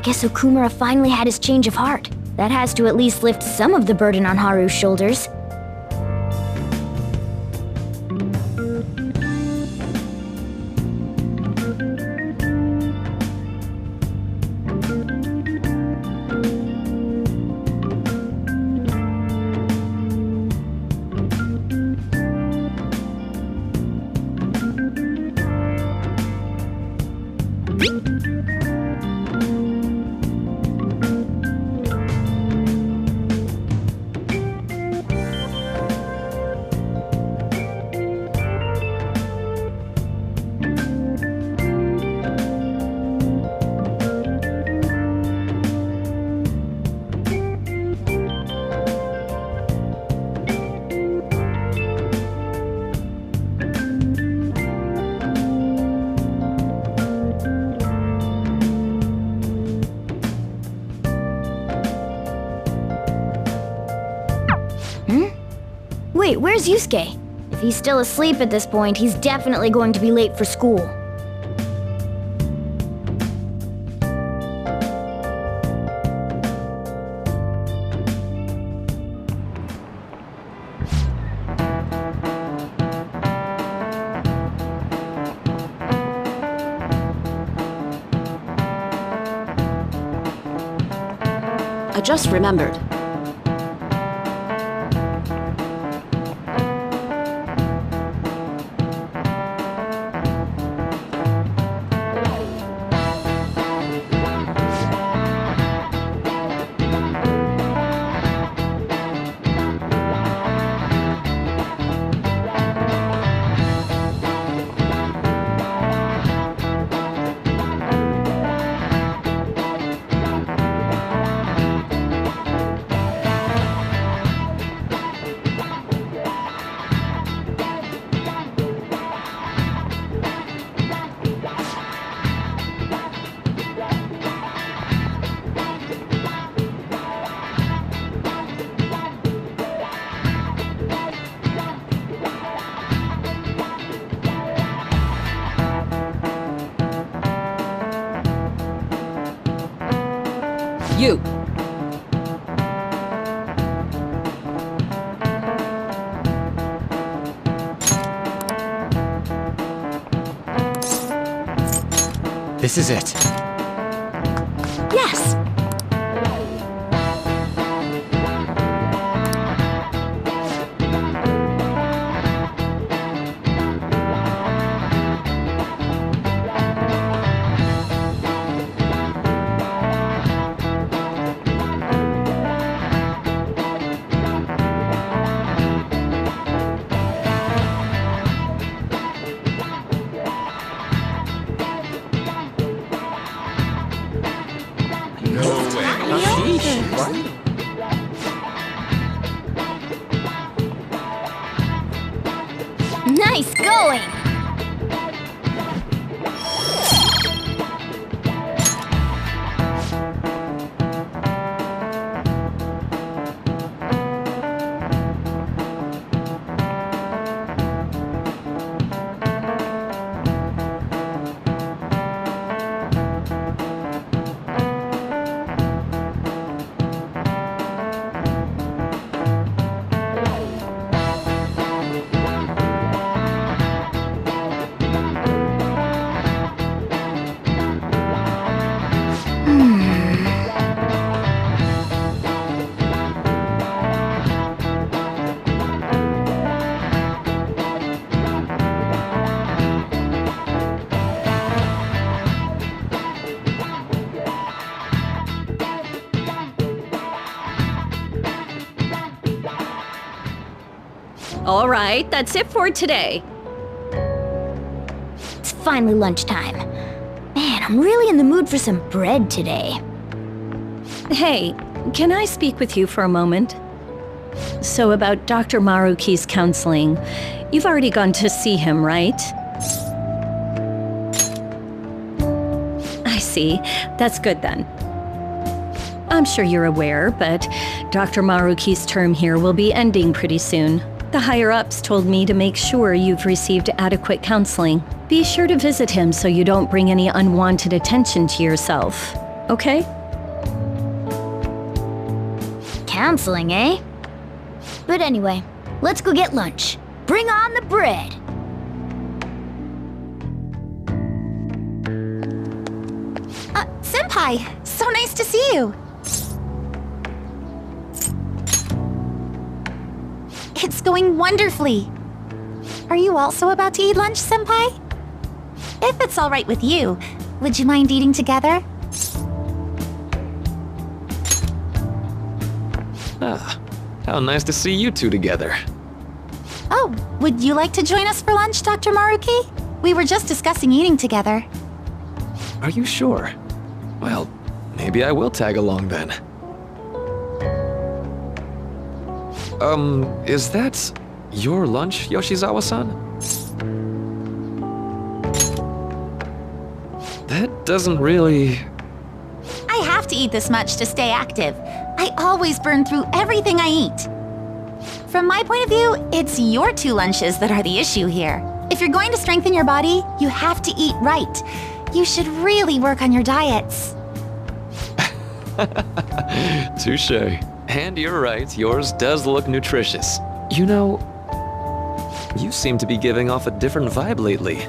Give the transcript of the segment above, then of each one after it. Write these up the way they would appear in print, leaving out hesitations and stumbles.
guess Okumura finally had his change of heart. That has to at least lift some of the burden on Haru's shoulders. Wait, where's Yusuke? If he's still asleep at this point, he's definitely going to be late for school. I just remembered. You! This is it. Yes! Nice going! All right, that's it for today. It's finally lunchtime. Man, I'm really in the mood for some bread today. Hey, can I speak with you for a moment? So about Dr. Maruki's counseling, you've already gone to see him, right? I see. That's good then. I'm sure you're aware, but Dr. Maruki's term here will be ending pretty soon. The higher-ups told me to make sure you've received adequate counseling. Be sure to visit him so you don't bring any unwanted attention to yourself, okay? Canceling, eh? But anyway, let's go get lunch. Bring on the bread! Senpai! So nice to see you! It's going wonderfully! Are you also about to eat lunch, Senpai? If it's alright with you, would you mind eating together? Ah, how nice to see you two together. Oh, would you like to join us for lunch, Dr. Maruki? We were just discussing eating together. Are you sure? Well, maybe I will tag along then. Is that your lunch, Yoshizawa-san? That doesn't really... I have to eat this much to stay active. I always burn through everything I eat. From my point of view, it's your two lunches that are the issue here. If you're going to strengthen your body, you have to eat right. You should really work on your diets. Touché. And you're right, yours does look nutritious. You know, you seem to be giving off a different vibe lately.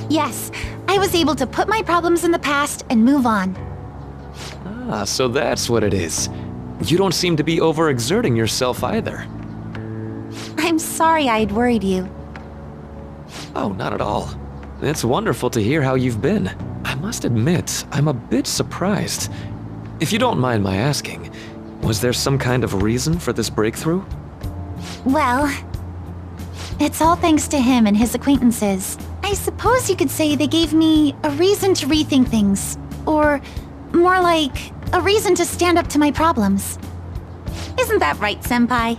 Yes, I was able to put my problems in the past and move on. Ah, so that's what it is. You don't seem to be overexerting yourself either. I'm sorry I'd worried you. Oh, not at all. It's wonderful to hear how you've been. I must admit, I'm a bit surprised. If you don't mind my asking, was there some kind of reason for this breakthrough? Well, it's all thanks to him and his acquaintances. I suppose you could say they gave me a reason to rethink things. Or more like, a reason to stand up to my problems. Isn't that right, Senpai?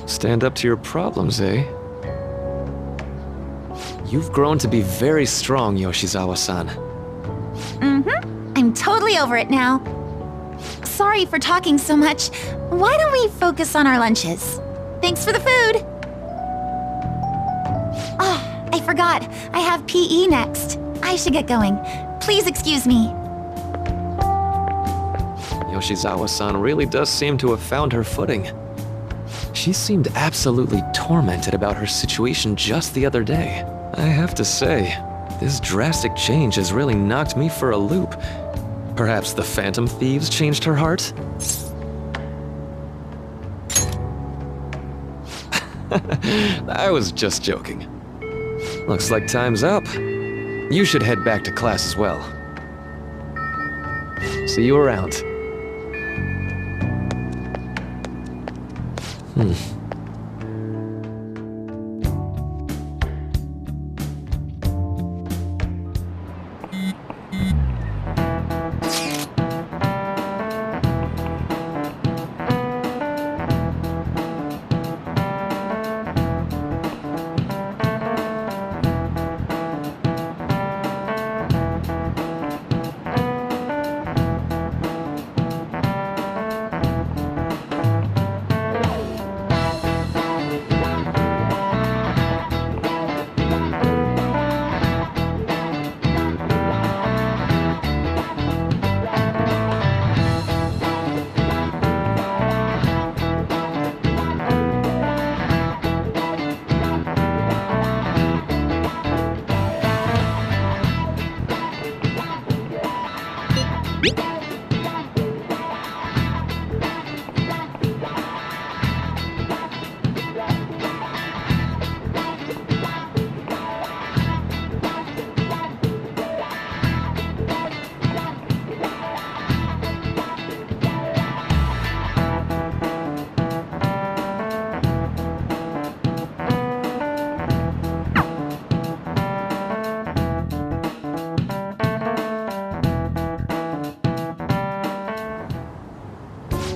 Stand up to your problems, eh? You've grown to be very strong, Yoshizawa-san. Mm-hmm. I'm totally over it now. Sorry for talking so much. Why don't we focus on our lunches? Thanks for the food! Oh, I forgot. I have PE next. I should get going. Please excuse me. Yoshizawa-san really does seem to have found her footing. She seemed absolutely tormented about her situation just the other day. I have to say, this drastic change has really knocked me for a loop. Perhaps the Phantom Thieves changed her heart? I was just joking. Looks like time's up. You should head back to class as well. See you around.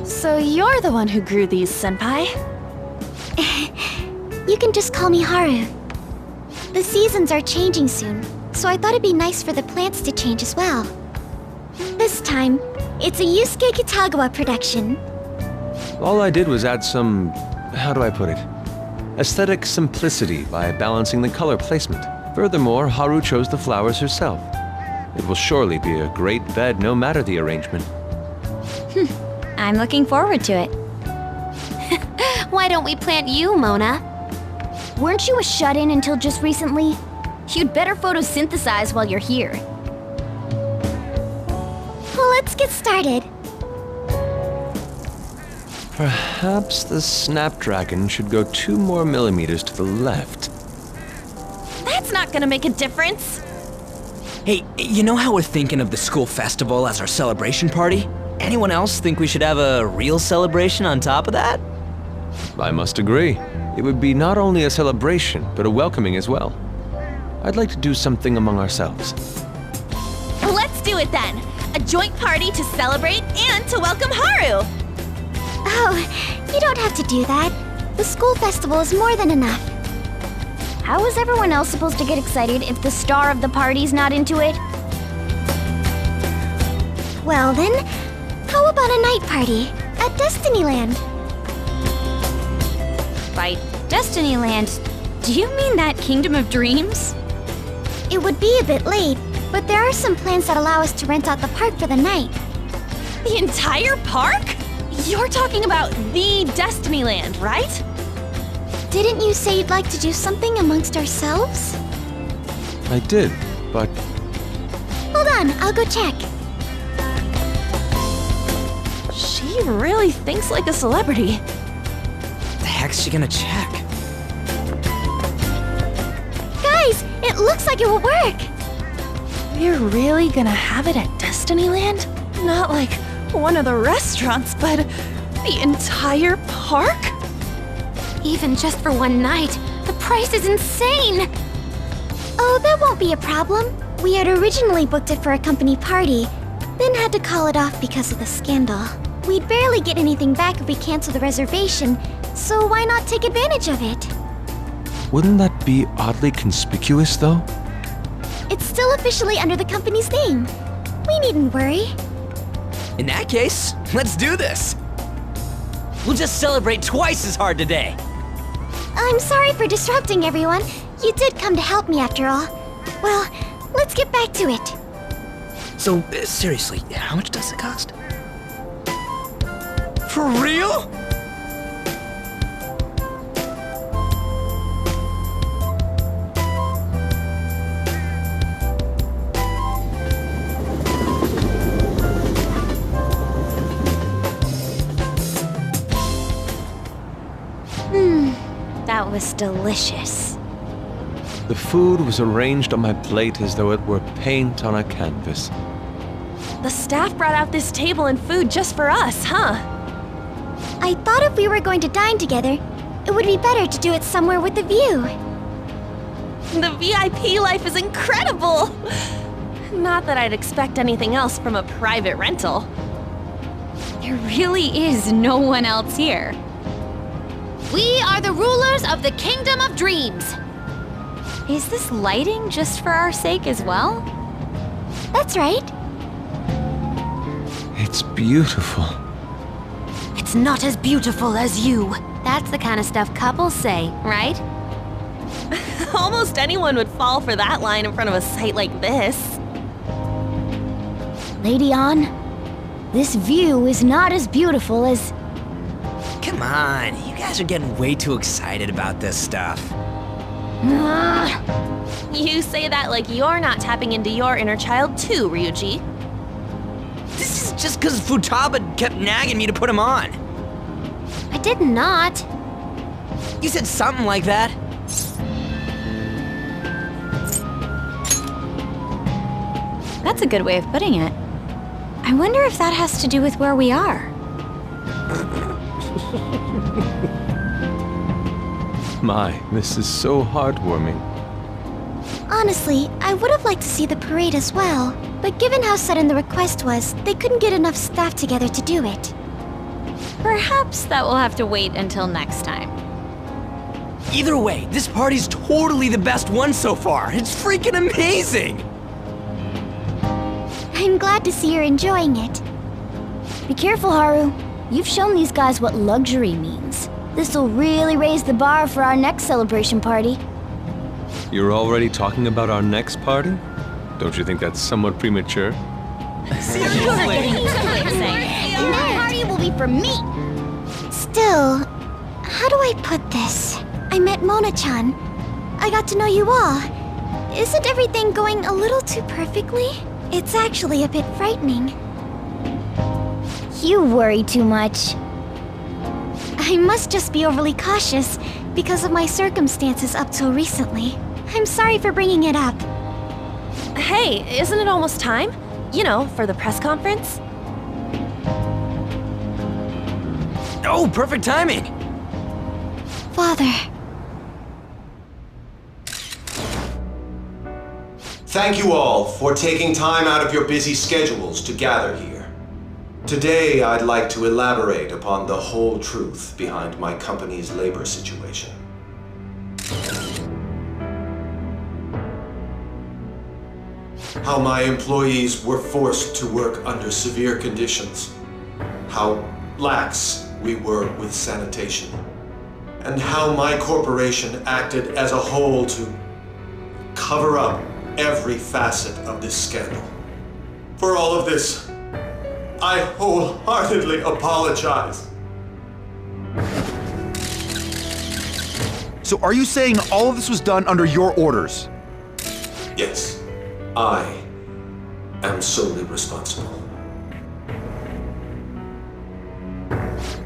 So you're the one who grew these, Senpai? You can just call me Haru. The seasons are changing soon, so I thought it'd be nice for the plants to change as well. This time, it's a Yusuke Kitagawa production. All I did was add some... how do I put it? Aesthetic simplicity by balancing the color placement. Furthermore, Haru chose the flowers herself. It will surely be a great bed no matter the arrangement. I'm looking forward to it. Why don't we plant you, Mona? Weren't you a shut-in until just recently? You'd better photosynthesize while you're here. Well, let's get started. Perhaps the Snapdragon should go 2 more millimeters to the left. That's not gonna make a difference. Hey, you know how we're thinking of the school festival as our celebration party? Anyone else think we should have a real celebration on top of that? I must agree. It would be not only a celebration, but a welcoming as well. I'd like to do something among ourselves. Let's do it then. A joint party to celebrate and to welcome Haru. Oh, you don't have to do that. The school festival is more than enough. How is everyone else supposed to get excited if the star of the party's not into it? Well then, how about a night party at Destinyland? By Destinyland, do you mean that Kingdom of Dreams? It would be a bit late, but there are some plans that allow us to rent out the park for the night. The entire park? You're talking about the Destinyland, right? Didn't you say you'd like to do something amongst ourselves? I did, but Hold on, I'll go check. She really thinks like a celebrity. The heck's she gonna check? Guys, it looks like it will work. We're really gonna have it at Destinyland? Not like one of the restaurants, but the entire park? Even just for one night, the price is insane! Oh, that won't be a problem. We had originally booked it for a company party, then had to call it off because of the scandal. We'd barely get anything back if we cancel the reservation, so why not take advantage of it? wouldn't that be oddly conspicuous, though? It's still officially under the company's name. We needn't worry. In that case, let's do this! We'll just celebrate twice as hard today! I'm sorry for disrupting everyone. You did come to help me after all. Well, let's get back to it. So, seriously, how much does it cost? For real? That was delicious. The food was arranged on my plate as though it were paint on a canvas. The staff brought out this table and food just for us, huh? I thought if we were going to dine together, it would be better to do it somewhere with a view. The VIP life is incredible! Not that I'd expect anything else from a private rental. There really is no one else here. We are the rulers of the Kingdom of Dreams! Is this lighting just for our sake as well? That's right. It's beautiful. It's not as beautiful as you. That's the kind of stuff couples say, right? Almost anyone would fall for that line in front of a sight like this. Lady On, this view is not as beautiful as... Come on, you guys are getting way too excited about this stuff. You say that like you're not tapping into your inner child too, Ryuji. This is just because Futaba kept nagging me to put him on. I did not. You said something like that. That's a good way of putting it. I wonder if that has to do with where we are. My, this is so heartwarming. Honestly, I would have liked to see the parade as well, but given how sudden the request was, they couldn't get enough staff together to do it. Perhaps that will have to wait until next time. Either way, this party's totally the best one so far. It's freaking amazing! I'm glad to see you're enjoying it. Be careful, Haru. You've shown these guys what luxury means. This'll really raise the bar for our next celebration party. You're already talking about our next party? Don't you think that's somewhat premature? That party will be for me! Still, how do I put this? I met Mona-chan. I got to know you all. Isn't everything going a little too perfectly? It's actually a bit frightening. You worry too much. I must just be overly cautious because of my circumstances up till recently. I'm sorry for bringing it up. Hey, isn't it almost time? You know, for the press conference? Oh, perfect timing! Father. Thank you all for taking time out of your busy schedules to gather here. Today, I'd like to elaborate upon the whole truth behind my company's labor situation. How my employees were forced to work under severe conditions. How lax we were with sanitation. And how my corporation acted as a whole to cover up every facet of this scandal. For all of this, I wholeheartedly apologize. So are you saying all of this was done under your orders? Yes, I am solely responsible.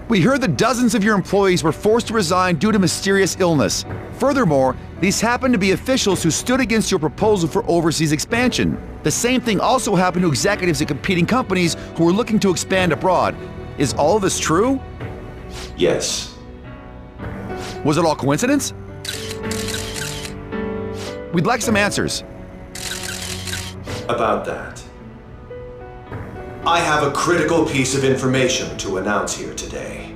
We heard that dozens of your employees were forced to resign due to mysterious illness. Furthermore, these happened to be officials who stood against your proposal for overseas expansion. The same thing also happened to executives at competing companies who were looking to expand abroad. Is all of this true? Yes. Was it all coincidence? We'd like some answers. About that, I have a critical piece of information to announce here today.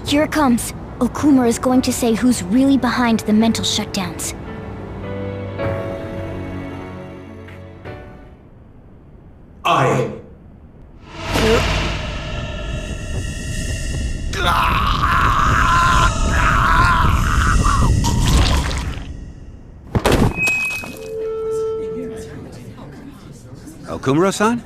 Here it comes. Okumura is going to say who's really behind the mental shutdowns. I... Okumura-san?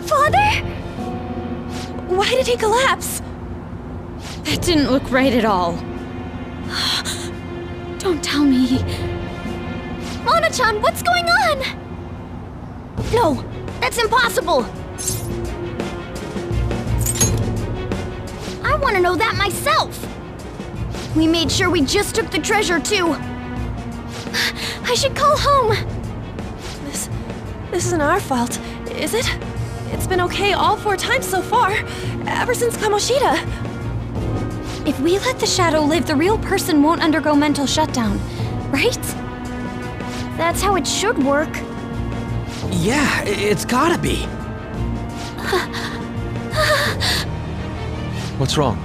Father? Why did he collapse? That didn't look right at all. Don't tell me. Mona-chan, what's going on? No, that's impossible. I want to know that myself. We made sure we just took the treasure, too. I should call home. This isn't our fault, is it? It's been okay all 4 times so far, ever since Kamoshida. If we let the shadow live, the real person won't undergo mental shutdown, right? That's how it should work. Yeah, it's gotta be. What's wrong?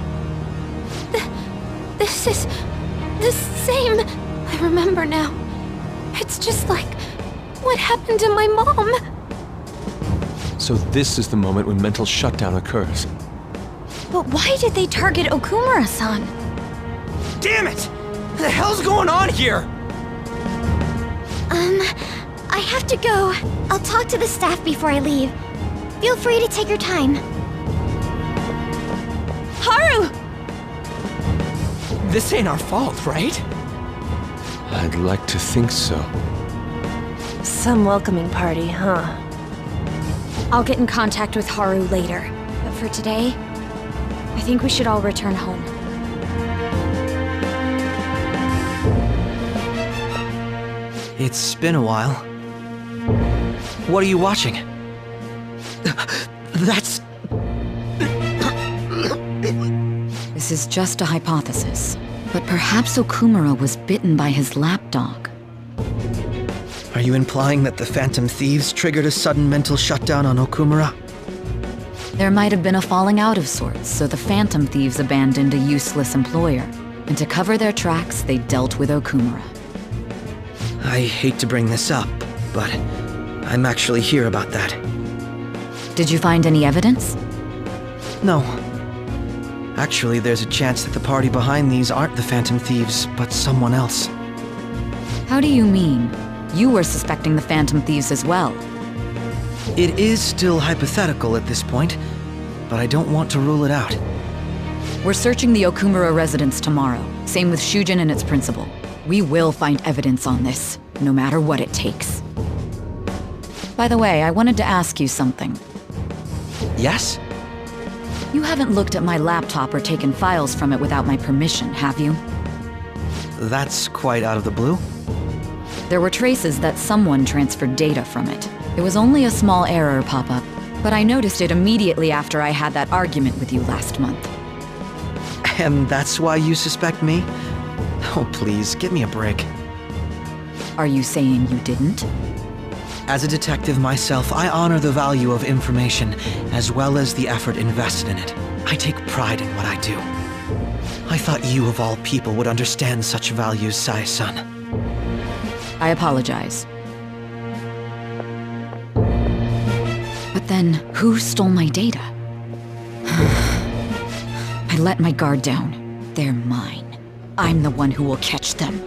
This is the same. I remember now. It's just like what happened to my mom. So this is the moment when mental shutdown occurs. But why did they target Okumura-san? Damn it! What the hell's going on here? I have to go. I'll talk to the staff before I leave. Feel free to take your time. Haru! This ain't our fault, right? I'd like to think so. Some welcoming party, huh? I'll get in contact with Haru later. But for today, I think we should all return home. It's been a while. What are you watching? That's... This is just a hypothesis, but perhaps Okumura was bitten by his lapdog. Are you implying that the Phantom Thieves triggered a sudden mental shutdown on Okumura? There might have been a falling out of sorts, so the Phantom Thieves abandoned a useless employer. And to cover their tracks, they dealt with Okumura. I hate to bring this up, but I'm actually here about that. Did you find any evidence? No. Actually, there's a chance that the party behind these aren't the Phantom Thieves, but someone else. How do you mean? You were suspecting the Phantom Thieves as well. It is still hypothetical at this point, but I don't want to rule it out. We're searching the Okumura residence tomorrow. Same with Shujin and its principal. We will find evidence on this, no matter what it takes. By the way, I wanted to ask you something. Yes? You haven't looked at my laptop or taken files from it without my permission, have you? That's quite out of the blue. There were traces that someone transferred data from it. It was only a small error pop-up, but I noticed it immediately after I had that argument with you last month. And that's why you suspect me? Oh, please, give me a break. Are you saying you didn't? As a detective myself, I honor the value of information, as well as the effort invested in it. I take pride in what I do. I thought you, of all people, would understand such values, Sae-san. I apologize. But then, who stole my data? I let my guard down. They're mine. I'm the one who will catch them.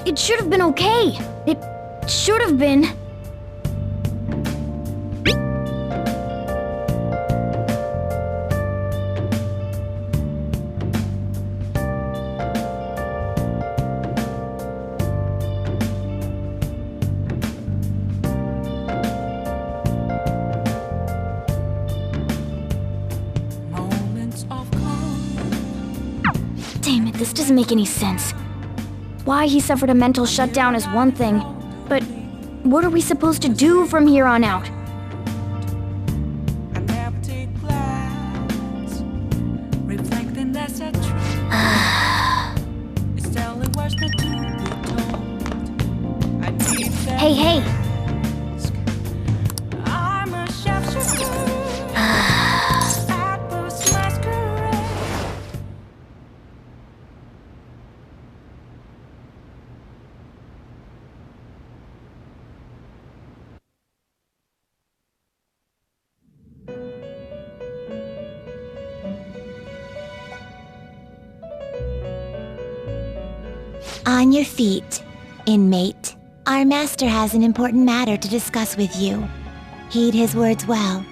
It should have been okay. It should have been. Damn it, this doesn't make any sense. Why he suffered a mental shutdown is one thing, but what are we supposed to do from here on out? Hey, hey! On your feet, inmate. Our master has an important matter to discuss with you. Heed his words well.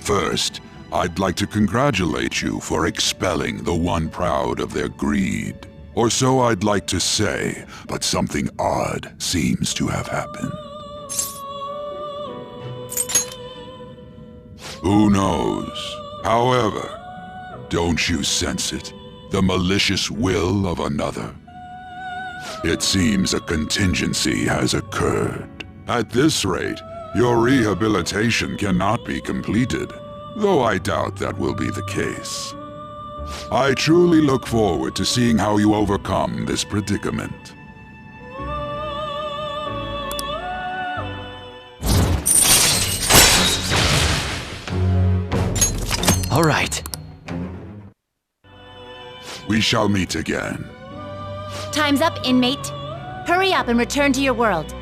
First, I'd like to congratulate you for expelling the one proud of their greed. Or so I'd like to say, but something odd seems to have happened. Who knows? However, don't you sense it? The malicious will of another? It seems a contingency has occurred. At this rate, your rehabilitation cannot be completed, though I doubt that will be the case. I truly look forward to seeing how you overcome this predicament. All right. We shall meet again. Time's up, inmate. Hurry up and return to your world.